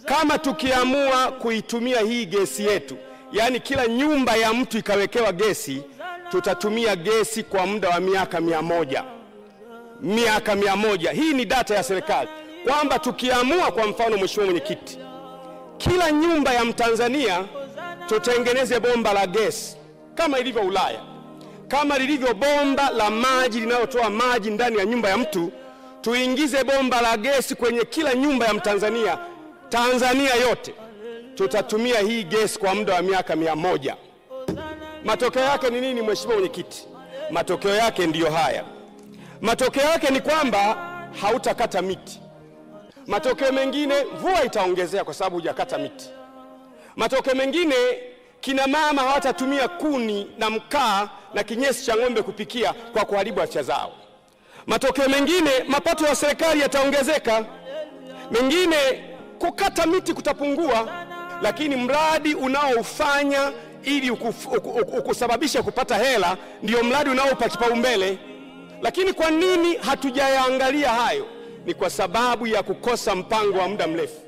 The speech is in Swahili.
Kama tukiamua kuitumia hii gesi yetu, yani kila nyumba ya mtu ikawekewa gesi, tutatumia gesi kwa muda wa miaka 100. Miaka 100. Hii ni data ya serikali, kwamba tukiamua, kwa mfano, Mheshimiwa Mwenyekiti, kila nyumba ya Mtanzania tutengeneze bomba la gesi kama ilivyo Ulaya, kama lilivyo bomba la maji linalotoa maji ndani ya nyumba ya mtu, tuingize bomba la gesi kwenye kila nyumba ya Mtanzania. Tanzania yote tutatumia hii gesi kwa muda wa miaka 100. Matokeo yake ni nini, Mheshimiwa Mwenyekiti? Matokeo yake ndiyo haya. Matokeo yake ni kwamba hautakata miti. Matokeo mengine, mvua itaongezea kwa sababu hujakata miti. Matokeo mengine, kina mama hawatatumia kuni na mkaa na kinyesi cha ng'ombe kupikia kwa kuharibu afya zao. Matokeo mengine, mapato ya serikali yataongezeka. Mengine, kukata miti kutapungua. Lakini mradi unaofanya ili ukusababisha kupata hela ndio mradi unaopa kipaumbele. Lakini kwa nini hatujayaangalia hayo? Ni kwa sababu ya kukosa mpango wa muda mrefu.